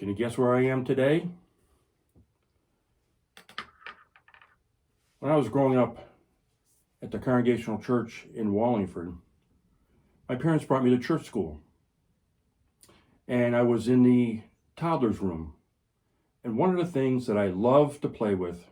Can you guess where I am today? When I was growing up at the Congregational Church in Wallingford, my parents brought me to church school. And I was in the toddler's room. And one of the things that I love to play with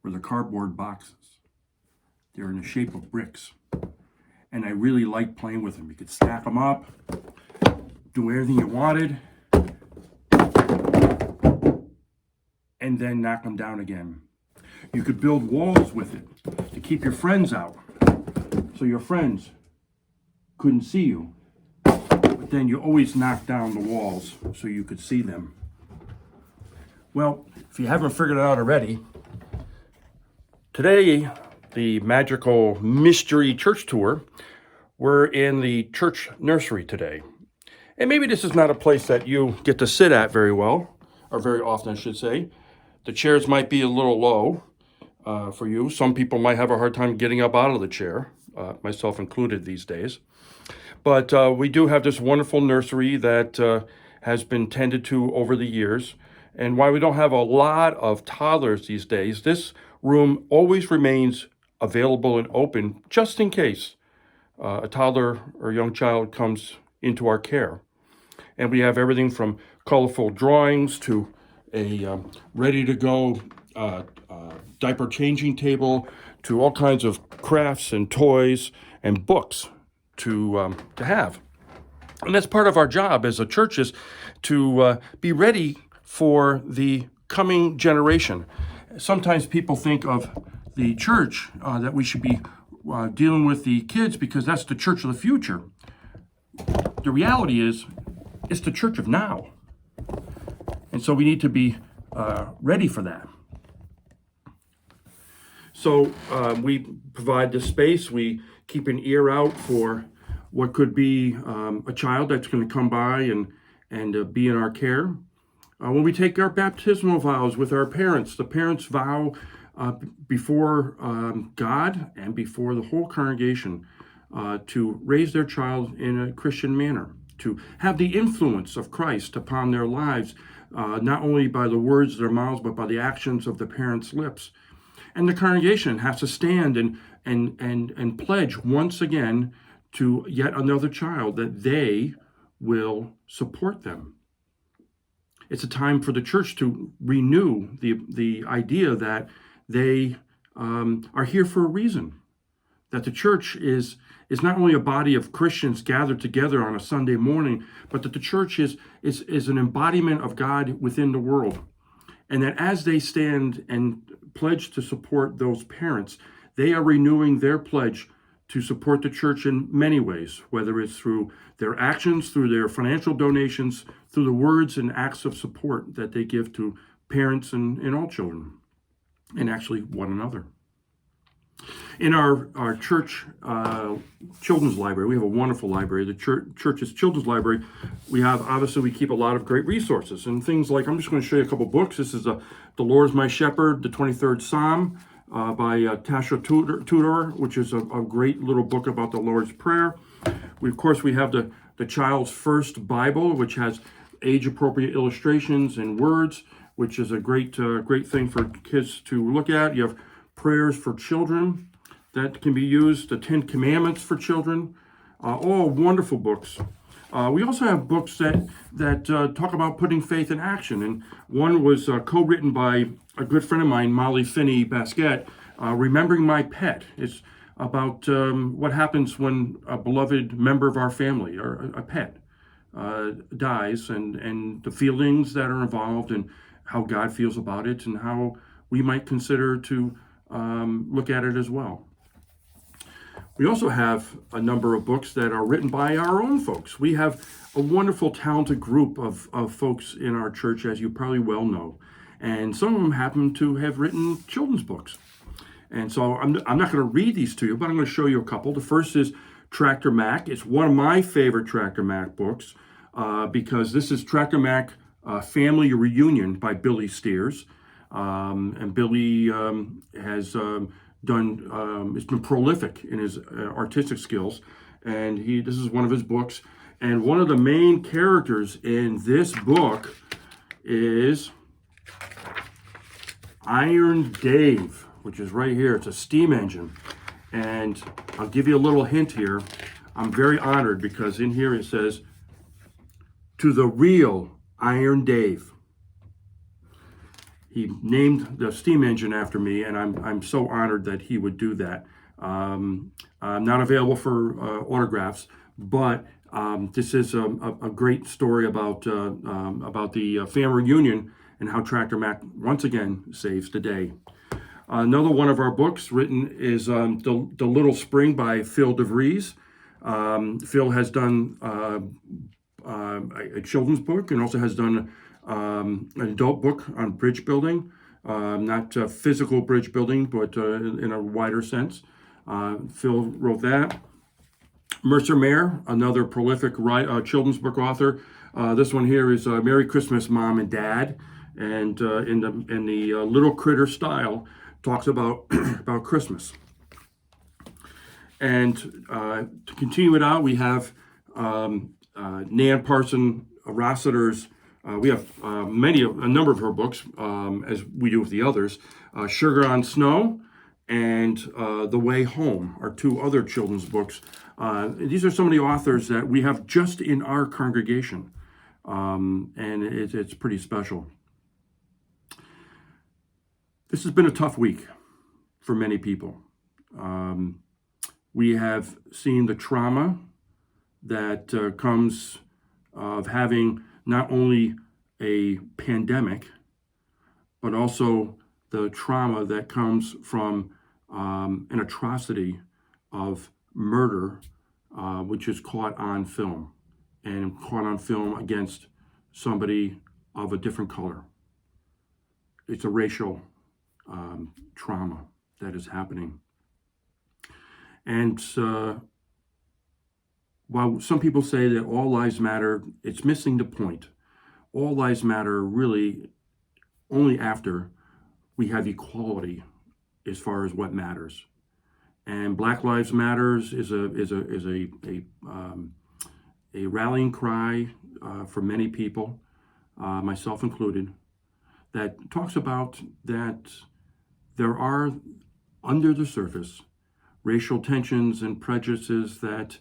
were the cardboard boxes. They're in the shape of bricks. And I really liked playing with them. You could stack them up, do everything you wanted, and then knock them down again. You could build walls with it to keep your friends out, so your friends couldn't see you. But then you always knock down the walls so you could see them. Well, if you haven't figured it out already, today, the magical mystery church tour, we're in the church nursery today. And maybe this is not a place that you get to sit at very well, or very often, I should say. The chairs might be a little low for you. Some people might have a hard time getting up out of the chair, myself included these days. But we do have this wonderful nursery that has been tended to over the years. And while we don't have a lot of toddlers these days, this room always remains available and open just in case a toddler or young child comes into our care. And we have everything from colorful drawings to a ready-to-go diaper changing table to all kinds of crafts and toys and books to have. And that's part of our job as a church, is to be ready for the coming generation. Sometimes people think of the church that we should be dealing with the kids because that's the church of the future. The reality is, it's the church of now. And so we need to be ready for that. So we provide this space. We keep an ear out for what could be a child that's going to come by and be in our care. When we take our baptismal vows with our parents, the parents vow before God and before the whole congregation to raise their child in a Christian manner, to have the influence of Christ upon their lives, not only by the words of their mouths, but by the actions of the parents' lips. And the congregation has to stand and pledge once again to yet another child that they will support them. It's a time for the church to renew the idea that they are here for a reason. That the church is not only a body of Christians gathered together on a Sunday morning, but that the church is an embodiment of God within the world. And that as they stand and pledge to support those parents, they are renewing their pledge to support the church in many ways, whether it's through their actions, through their financial donations, through the words and acts of support that they give to parents and all children, and actually one another. In our church children's library, we have a wonderful library, the church's children's library. We keep a lot of great resources and things like, I'm just going to show you a couple books. This is The Lord is My Shepherd, the 23rd Psalm by Tasha Tudor, which is a great little book about the Lord's Prayer. Of course, we have the Child's First Bible, which has age-appropriate illustrations and words, which is a great thing for kids to look at. You have Prayers for Children that can be used, the 10 Commandments for children, all wonderful books. We also have books that talk about putting faith in action, and one was co-written by a good friend of mine, Molly Finney Basquette, Remembering My Pet. It's about what happens when a beloved member of our family, or a pet, dies, and the feelings that are involved, and how God feels about it, and how we might consider to look at it as well. We also have a number of books that are written by our own folks. We have a wonderful, talented group of folks in our church, as you probably well know. And some of them happen to have written children's books. And so I'm not going to read these to you, but I'm going to show you a couple. The first is Tractor Mac. It's one of my favorite Tractor Mac books because this is Tractor Mac Family Reunion by Billy Steers. And Billy has it's been prolific in his artistic skills. and this is one of his books. And one of the main characters in this book is Iron Dave, which is right here. It's a steam engine. And I'll give you a little hint here. I'm very honored because in here it says, "To the real Iron Dave." He named the steam engine after me, and I'm so honored that he would do that. I'm not available for autographs, but this is a great story about the family reunion and how Tractor Mac once again saves the day. Another one of our books written is The Little Spring by Phil DeVries. Phil has done a children's book and also has done an adult book on bridge building, not physical bridge building, but in a wider sense. Phil wrote that. Mercer Mayer, another prolific children's book author. This one here is Merry Christmas, Mom and Dad, and in the Little Critter style, talks about about Christmas. And to continue it out, we have Nan Parson Rossiter's. We have a number of her books, as we do with the others. Sugar on Snow and The Way Home are two other children's books. These are some of the authors that we have just in our congregation, and it's pretty special. This has been a tough week for many people. We have seen the trauma that comes of having not only a pandemic, but also the trauma that comes from an atrocity of murder, which is caught on film, and caught on film against somebody of a different color. It's a racial trauma that is happening. And while some people say that all lives matter, it's missing the point. All lives matter really only after we have equality as far as what matters. And Black Lives Matters is a rallying cry for many people, myself included, that talks about that there are, under the surface, racial tensions and prejudices that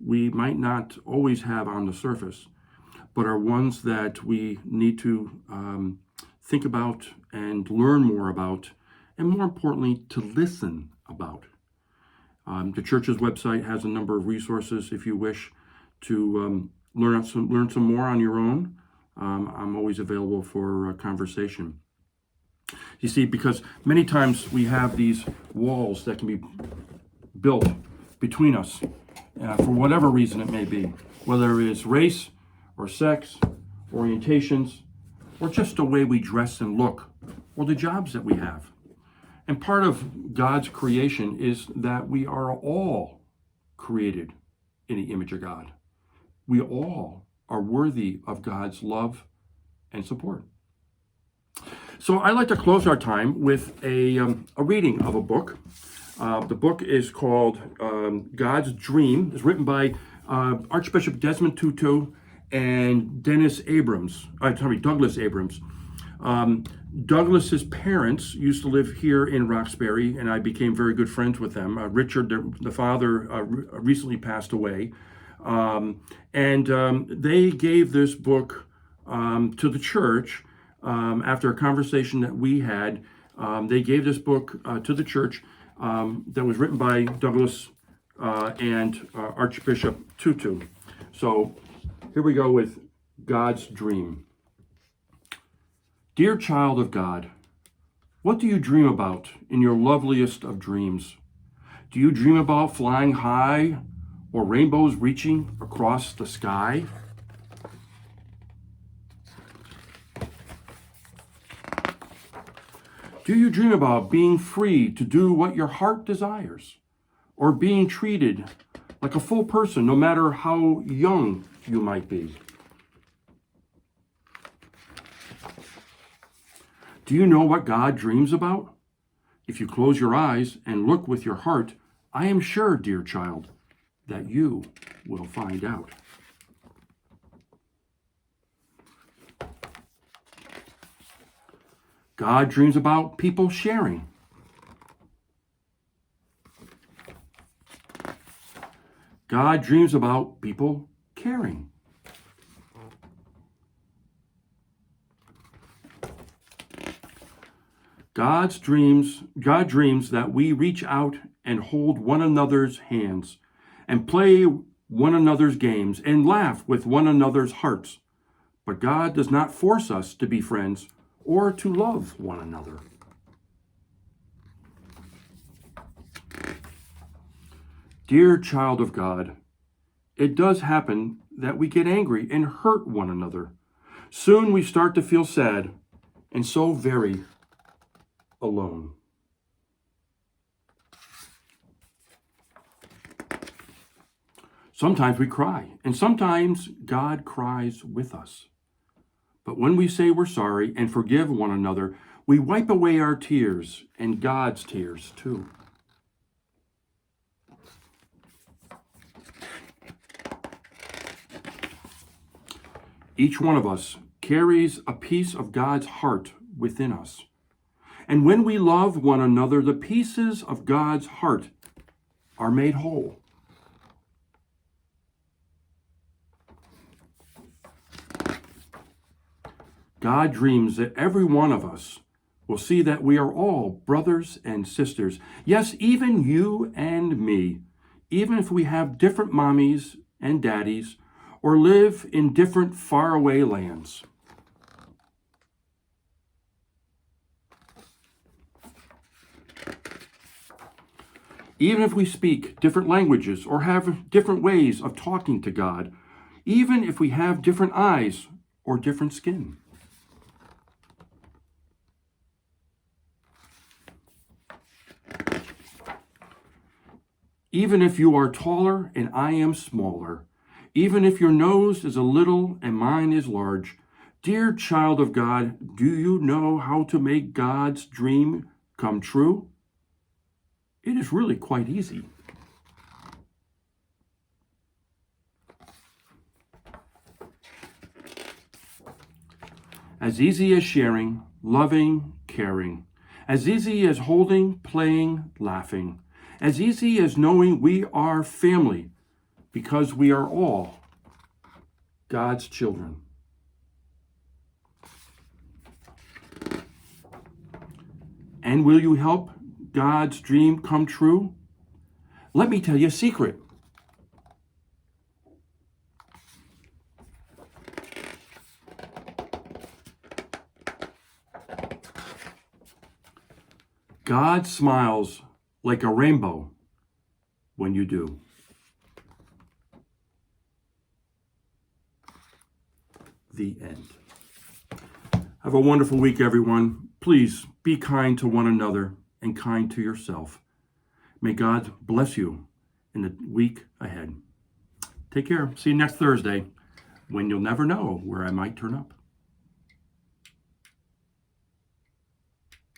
we might not always have on the surface, but are ones that we need to think about and learn more about, and more importantly, to listen about. The church's website has a number of resources if you wish to learn some more on your own. I'm always available for conversation. You see, because many times we have these walls that can be built between us for whatever reason it may be, whether it's race or sex, orientations, or just the way we dress and look, or the jobs that we have. And part of God's creation is that we are all created in the image of God. We all are worthy of God's love and support. So I like to close our time with a reading of a book. The book is called God's Dream. It's written by Archbishop Desmond Tutu and Douglas Abrams. Douglas's parents used to live here in Roxbury, and I became very good friends with them. Richard, the father, recently passed away. And they gave this book to the church after a conversation that we had. They gave this book to the church that was written by Douglas and Archbishop Tutu. So here we go with God's Dream. Dear child of God, what do you dream about in your loveliest of dreams? Do you dream about flying high or rainbows reaching across the sky? Do you dream about being free to do what your heart desires, or being treated like a full person no matter how young you might be? Do you know what God dreams about? If you close your eyes and look with your heart, I am sure, dear child, that you will find out. God dreams about people sharing. God dreams about people caring. God dreams that we reach out and hold one another's hands and play one another's games and laugh with one another's hearts. But God does not force us to be friends or to love one another. Dear child of God, it does happen that we get angry and hurt one another. Soon we start to feel sad and so very alone. Sometimes we cry, and sometimes God cries with us. But when we say we're sorry and forgive one another, we wipe away our tears and God's tears too. Each one of us carries a piece of God's heart within us. And when we love one another, the pieces of God's heart are made whole. God dreams that every one of us will see that we are all brothers and sisters. Yes, even you and me, even if we have different mommies and daddies or live in different faraway lands. Even if we speak different languages or have different ways of talking to God, even if we have different eyes or different skin. Even if you are taller and I am smaller, even if your nose is a little and mine is large, dear child of God, do you know how to make God's dream come true? It is really quite easy. As easy as sharing, loving, caring. As easy as holding, playing, laughing. As easy as knowing we are family because we are all God's children. And will you help God's dream come true? Let me tell you a secret. God smiles like a rainbow when you do. The end. Have a wonderful week, everyone. Please be kind to one another and kind to yourself. May God bless you in the week ahead. Take care. See you next Thursday when you'll never know where I might turn up.